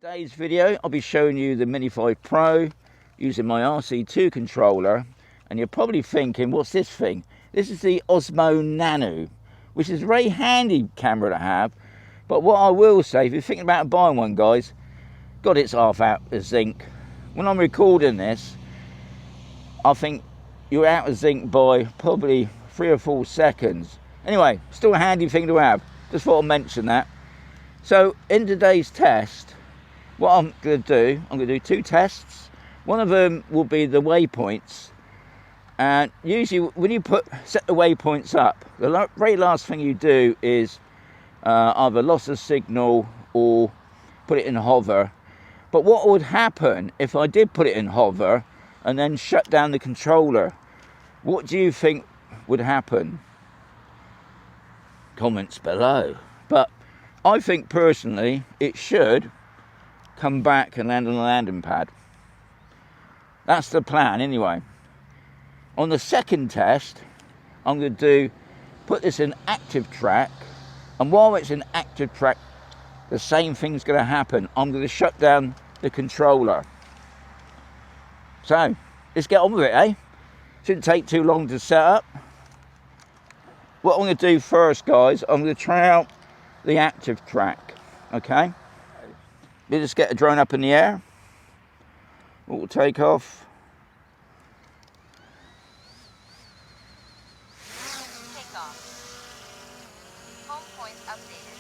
Today's video, I'll be showing you the Mini 5 Pro using my RC2 controller, and you're probably thinking, what's this thing? This is the Osmo Nano, which is a very handy camera to have, but what I will say, if you're thinking about buying one, guys, God, it's half out of zinc. When I'm recording this, I think you're out of zinc by probably 3 or 4 seconds. Anyway, still a handy thing to have. Just thought I'd mention that. So in today's test, what I'm going to do 2 tests. One of them will be the waypoints, and usually when you set the waypoints up, the very last thing you do is either loss of signal or put it in hover. But what would happen if I did put it in hover and then shut down the controller? What do you think would happen? Comments below. But I think personally it should come back and land on the landing pad. That's the plan anyway. On the second test, I'm going to put this in active track, and while it's in active track, the same thing's going to happen. I'm going to shut down the controller. So let's get on with it, eh? Shouldn't take too long to set up. What I'm going to do first, guys, I'm going to try out the active track. Okay, you just get the drone up in the air. We'll take off. Home point updated.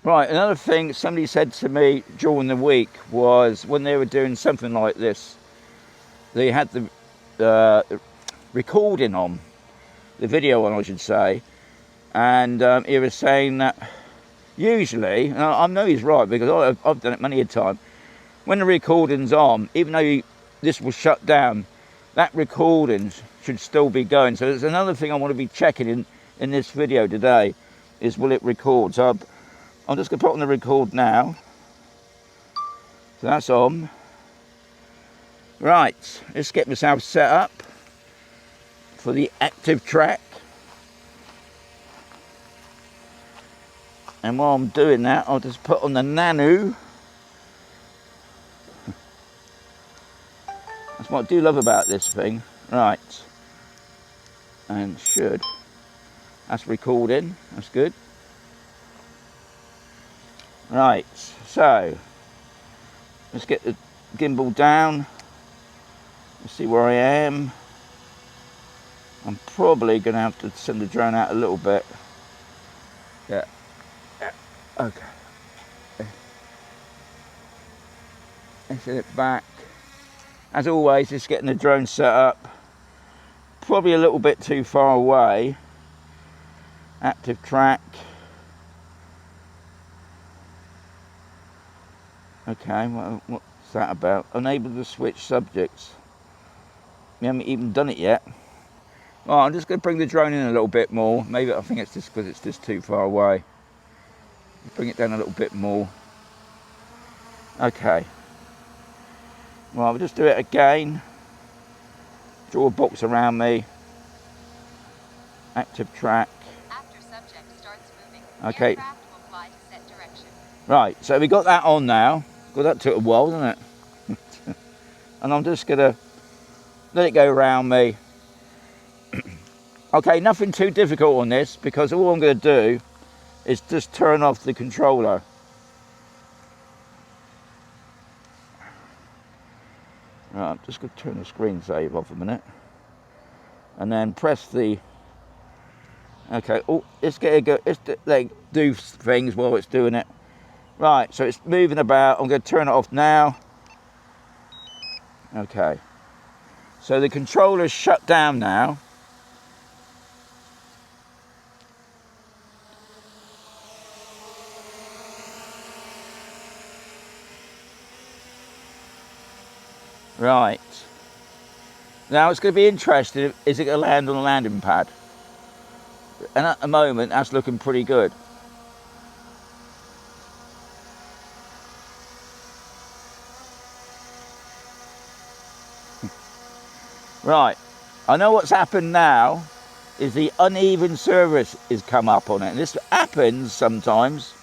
Right, another thing somebody said to me during the week was when they were doing something like this, they had the recording on, the video on I should say, and he was saying that usually, and I know he's right because I've done it many a time, when the recording's on, even though this was shut down, that recording should still be going. So there's another thing I want to be checking in this video today, is will it record. So I'm just going to put on the record now. So that's on. Right, let's get myself set up for the active track. And while I'm doing that, I'll just put on the Nano. That's what I do love about this thing. Right. And that's recording. That's good. Right. So, let's get the gimbal down. Let's see where I am. I'm probably going to have to send the drone out a little bit. Yeah. Okay. Let's set it back. As always, just getting the drone set up. Probably a little bit too far away. Active track. Okay, what's that about? Unable to switch subjects. We haven't even done it yet. Well, I'm just going to bring the drone in a little bit more. Maybe I think it's just because it's just too far away. Bring it down a little bit more. Okay. Well, I'll just do it again. Draw a box around me. Active track. After subject starts moving, okay. Aircraft will fly to set direction. Right, so we got that on now. Well, that took a while, didn't it? And I'm just going to let it go around me. Okay, nothing too difficult on this, because all I'm going to do is just turn off the controller. Right, I'm just going to turn the screen save off a minute. And then press the... Okay, oh, it's going to go... It's like do things while it's doing it. Right, so it's moving about. I'm going to turn it off now. Okay. So the controller's shut down now. Right. Now it's going to be interesting, is it going to land on the landing pad? And at the moment, that's looking pretty good. Right. I know what's happened now is the uneven surface has come up on it. And this happens sometimes.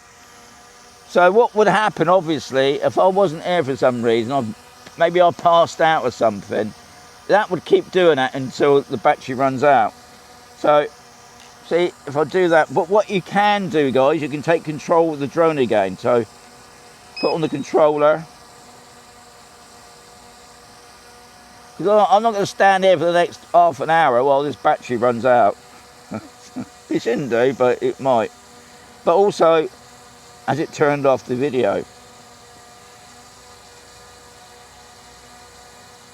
So what would happen, obviously, if I wasn't here for some reason, maybe I passed out or something, that would keep doing that until the battery runs out. So, see, if I do that, but what you can do, guys, you can take control of the drone again. So, put on the controller. Because I'm not going to stand here for the next half an hour while this battery runs out. It shouldn't do, but it might. But also, as it turned off the video.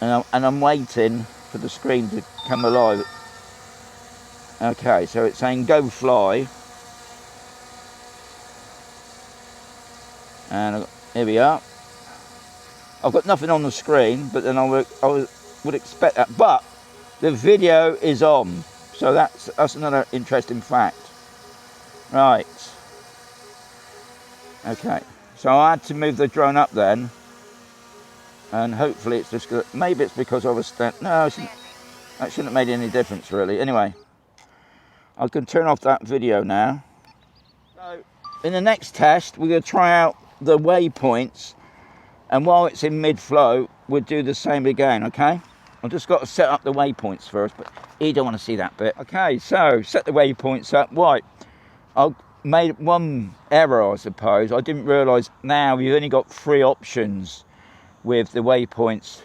And I'm waiting for the screen to come alive. Okay, so it's saying go fly. And here we are. I've got nothing on the screen, but then I would expect that. But the video is on. So that's another interesting fact. Right. Okay. So I had to move the drone up then. And hopefully it's just good. Maybe it's because I was no, that shouldn't have made any difference really. Anyway, I can turn off that video now. So in the next test, we're going to try out the waypoints, and while it's in mid-flow, we'll do the same again. Okay, I've just got to set up the waypoints first, but you don't want to see that bit. Okay, so set the waypoints up. Right, I made one error, I suppose. I didn't realise now you've only got 3 options with the waypoints.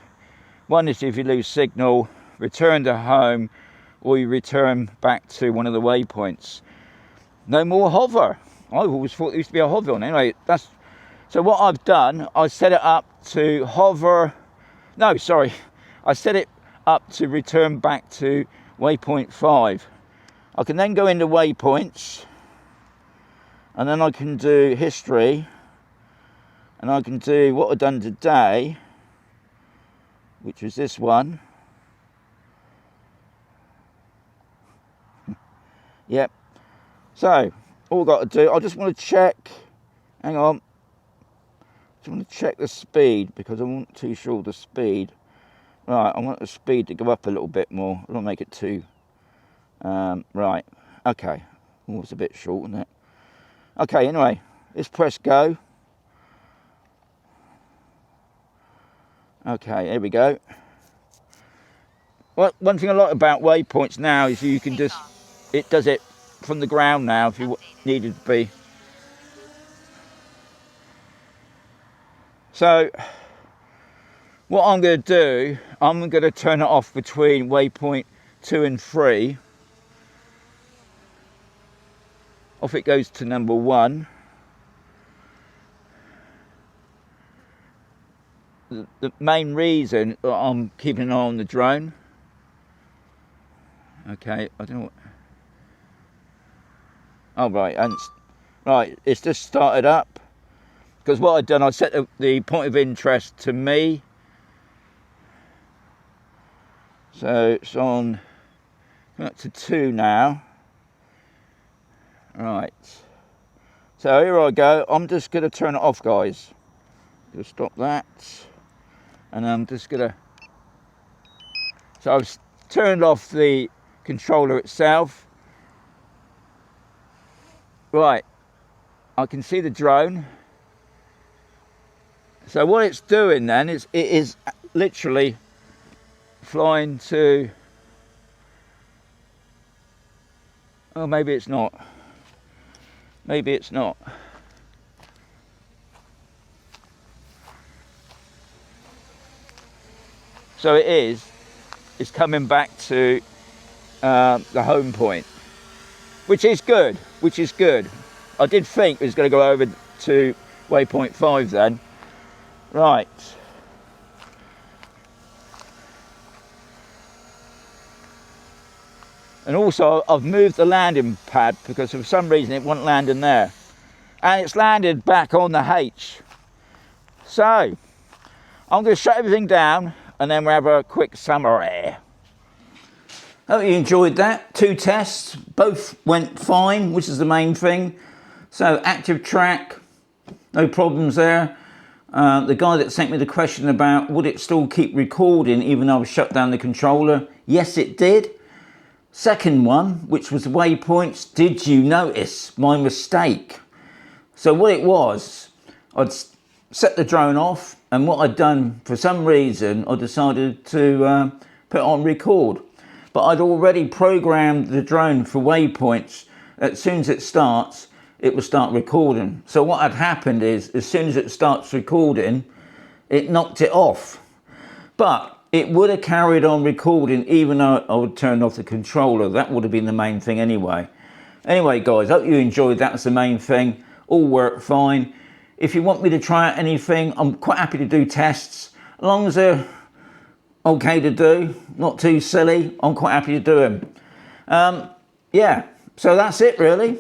One is if you lose signal, return to home, or you return back to one of the waypoints. No more hover. I always thought there used to be a hover on. Anyway, so what I've done, I set it up to hover. No, sorry, I set it up to return back to waypoint 5. I can then go into waypoints, and then I can do history. And I can do what I've done today, which is this one. Yep. So, all I've got to do, I just want to check, hang on. I just want to check the speed because I'm not too sure of the speed. Right, I want the speed to go up a little bit more. I don't make it too, right, okay. Oh, it's a bit short, isn't it? Okay, anyway, let's press go. Okay, here we go. Well, one thing I like about waypoints now is you can just, it does it from the ground now if you needed to be. So, what I'm going to do, I'm going to turn it off between waypoint 2 and 3. Off it goes to number 1. The main reason I'm keeping an eye on the drone. Okay, I don't know what. Oh right, and right, it's just started up. Because what I've done, I set the point of interest to me. So it's on up to 2 now. Right. So here I go. I'm just going to turn it off, guys. Just stop that. And I'm just going to... So I've turned off the controller itself. Right. I can see the drone. So what it's doing then is it is literally flying to... Oh, maybe it's not. Maybe it's not. So it is. It's coming back to the home point, which is good. Which is good. I did think it was going to go over to waypoint 5 then. Right. And also I've moved the landing pad because for some reason it wasn't landing there. And it's landed back on the H. So I'm going to shut everything down and then we'll have a quick summary. Hope you enjoyed that. 2 tests, both went fine, which is the main thing. So active track, no problems there. The guy that sent me the question about would it still keep recording even though I shut down the controller, yes it did. Second one, which was the waypoints, did you notice my mistake? So what it was, I'd set the drone off, and what I'd done, for some reason, I decided to put on record. But I'd already programmed the drone for waypoints. As soon as it starts, it will start recording. So what had happened is, as soon as it starts recording, it knocked it off. But it would have carried on recording even though I would turn off the controller. That would have been the main thing anyway. Anyway, guys, hope you enjoyed. That's the main thing. All worked fine. If you want me to try out anything, I'm quite happy to do tests. As long as they're okay to do, not too silly, I'm quite happy to do them. Yeah, so that's it really.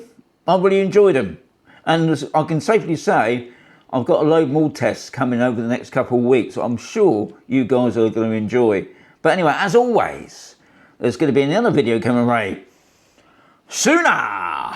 I really enjoyed them. And I can safely say, I've got a load more tests coming over the next couple of weeks. I'm sure you guys are going to enjoy. But anyway, as always, there's going to be another video coming right sooner.